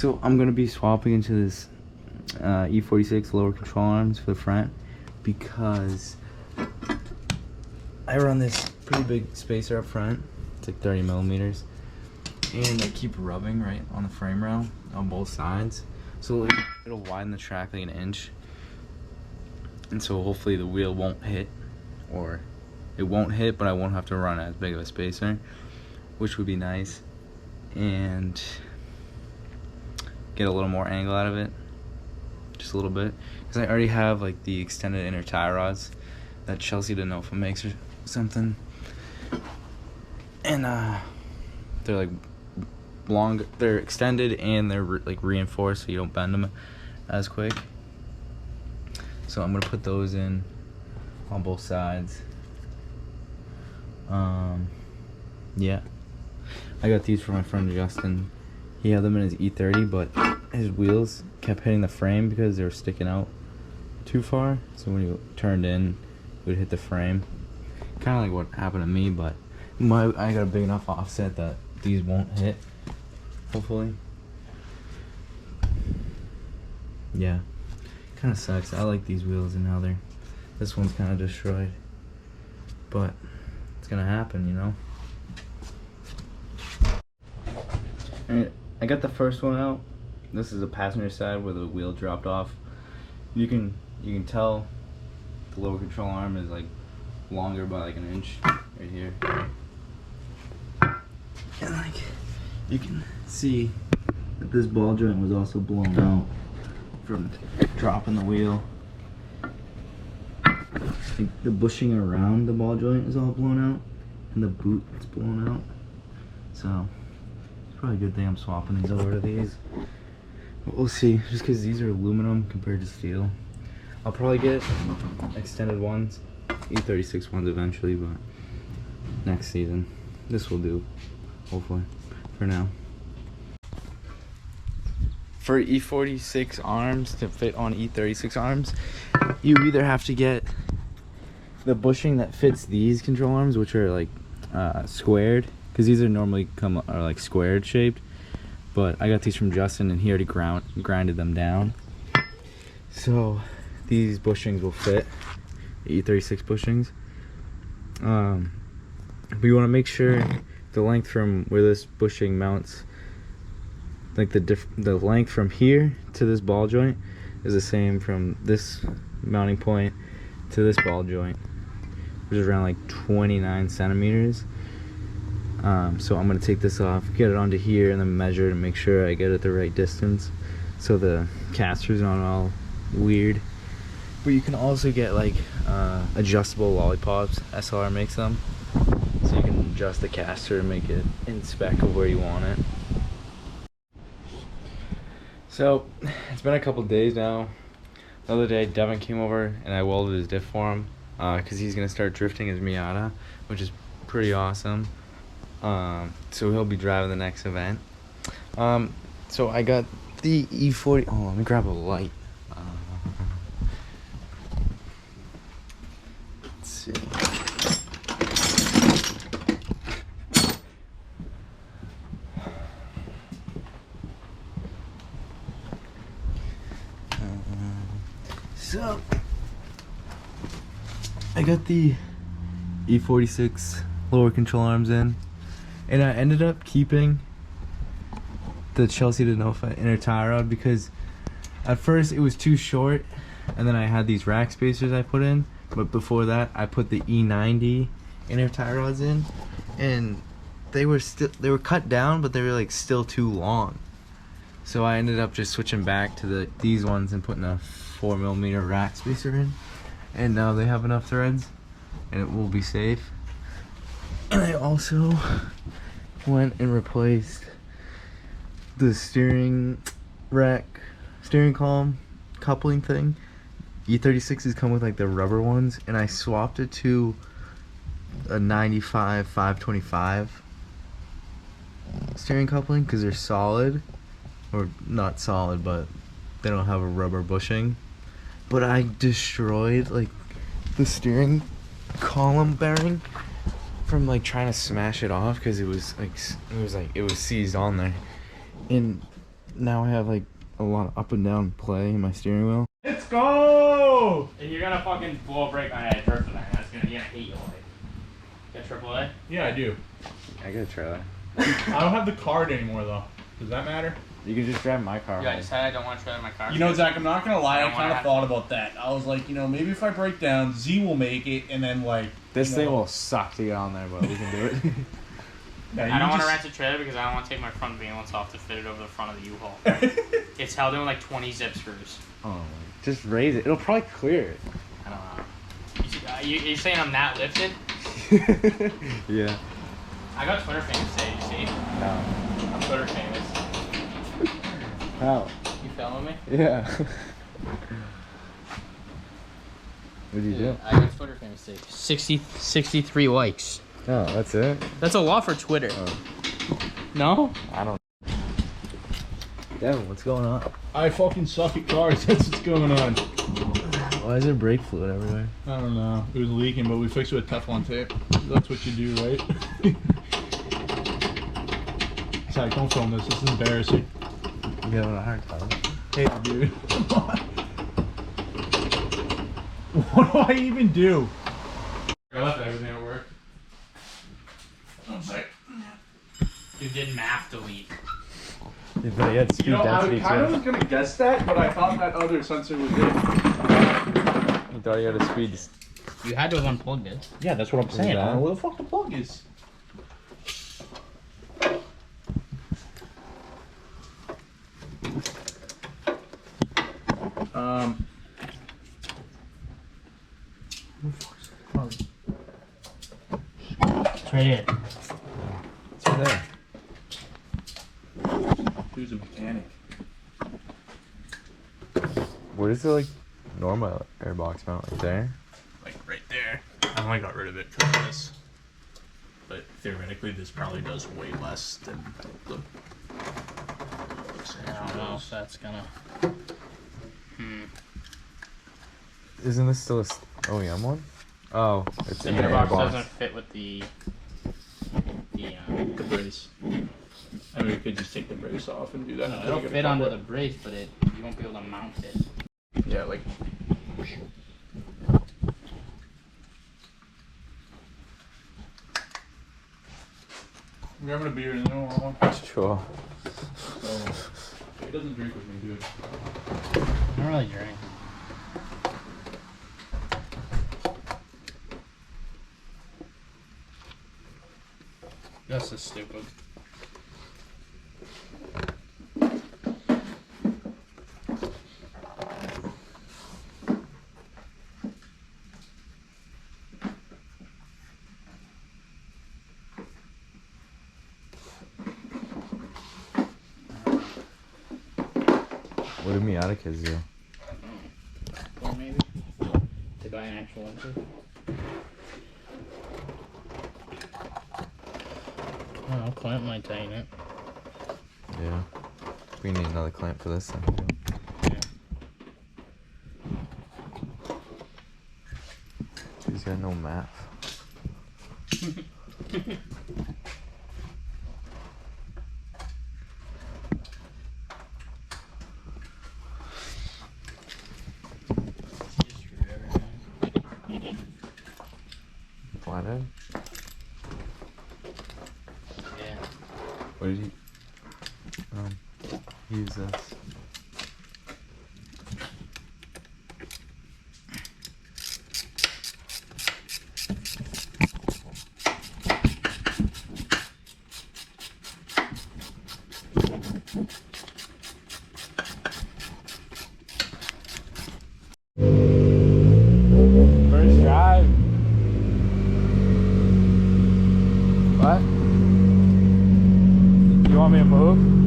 So I'm gonna be swapping into this E46 lower control arms for the front because I run this pretty big spacer up front. It's like 30 millimeters, and I keep rubbing right on the frame rail on both sides, so it'll widen the track like an inch, and so hopefully the wheel won't hit, or it won't hit, but I won't have to run as big of a spacer, which would be nice, and get a little more angle out of it, just a little bit, because I already have like the extended inner tie rods that Chelsea DeNofa makes or something, and they're like long, they're extended and they're like reinforced so you don't bend them as quick. So I'm gonna put those in on both sides. Yeah, I got these for my friend Justin. He had them in his E30, but his wheels kept hitting the frame because they were sticking out too far, so when you turned in it would hit the frame, kind of like what happened to me, but I got a big enough offset that these won't hit, hopefully. Yeah, kind of sucks. I like these wheels, and now this one's kind of destroyed, but it's gonna happen, you know. Alright, I got the first one out. This is the passenger side where the wheel dropped off. You can tell the lower control arm is like longer by like an inch right here, and like you can see that this ball joint was also blown out from dropping the wheel. Like the bushing around the ball joint is all blown out, and the boot is blown out. So it's probably a good thing I'm swapping these over to these. But we'll see, just because these are aluminum compared to steel. I'll probably get extended ones, E36 ones eventually, but next season. This will do, hopefully, for now. For E46 arms to fit on E36 arms, you either have to get the bushing that fits these control arms, which are like squared, because these are normally are like squared shaped, but I got these from Justin and he already grinded them down, so these bushings will fit, E36 bushings. But you want to make sure the length from where this bushing mounts, like the length from here to this ball joint is the same from this mounting point to this ball joint, which is around like 29 centimeters. So I'm gonna take this off, get it onto here, and then measure to make sure I get it the right distance, so the caster's not all weird. But you can also get like adjustable lollipops. SLR makes them, so you can adjust the caster and make it in spec of where you want it. So it's been a couple days now. The other day Devin came over and I welded his diff for him, because he's gonna start drifting his Miata, which is pretty awesome. So he'll be driving the next event. So I got the E40. Oh, let me grab a light. Let's see. So I got the E46 lower control arms in, and I ended up keeping the Chelsea DeNofa inner tie rod because at first it was too short, and then I had these rack spacers I put in, but before that I put the E90 inner tie rods in, and they were cut down, but they were like still too long. So I ended up just switching back to these ones and putting a 4mm rack spacer in, and now they have enough threads and it will be safe. And I also went and replaced the steering column coupling thing. E36s come with like the rubber ones, and I swapped it to a 95 525 steering coupling because they're solid, or not solid, but they don't have a rubber bushing. But I destroyed like the steering column bearing from like trying to smash it off because it was seized on there, and now I have like a lot of up and down play in my steering wheel. Let's go! And you're gonna fucking blow a brake on that triple A. That's gonna, you're gonna hate your life. Get triple A? Yeah, I do. I get a trailer. I don't have the card anymore though. Does that matter? You can just drive my car. Yeah, I just said I don't want to trailer in my car. You know, Zach, I'm not gonna lie. I don't kind wanna of thought about that. I was like, you know, maybe if I break down, Z will make it, and then like This thing will suck to get on there, but we can do it. Yeah, I don't want to rent a trailer because I don't want to take my front valence off to fit it over the front of the U-Haul. It's held in with like 20 zip screws. Oh, just raise it. It'll probably clear it. I don't know. You're saying I'm not lifted? Yeah. I got Twitter famous today, you see? No. I'm Twitter famous. How? You filming me? Yeah. What did you do? I got Twitter famous today. 63 likes. Oh, that's it? That's a lot for Twitter. Oh. No? I don't. Devin, what's going on? I fucking suck at cars. That's what's going on. Why is there brake fluid everywhere? I don't know. It was leaking, but we fixed it with Teflon tape. That's what you do, right? Sorry, don't film this. This is embarrassing. You're having a hard time. Hey, dude. Come on. What do I even do? I left everything at work. You did math delete. Yeah, but he had speed You know, I density kind of too. was gonna guess that, but I thought that other sensor was it. You thought he had a speed. You had to have unplugged it. Yeah, that's what I'm saying. I that? don't know where the fuck the plug is. It's right here. It's right there. Who's a mechanic? Where does the like normal airbox mount? Right there? Like right there. I only got rid of it because of this. But theoretically, this probably does way less than the. I don't know if that's gonna. Isn't this still a OEM one? Oh, it's The in the airbox airbox. doesn't fit with the The brace. I mean, we could just take the brace off and do that. it'll fit under the brace, but you won't be able to mount it. Yeah, like. We're having a beer in there. Sure. So, he doesn't drink with me, dude. I don't really drink. That's just stupid. What do Miata kids do? Or maybe to buy an actual engine. I don't know, clamp might tighten it. Yeah. We need another clamp for this thing. Yeah. He's got no map. Flathead? Yeah. What did he use this? First drive. What? You want me to move?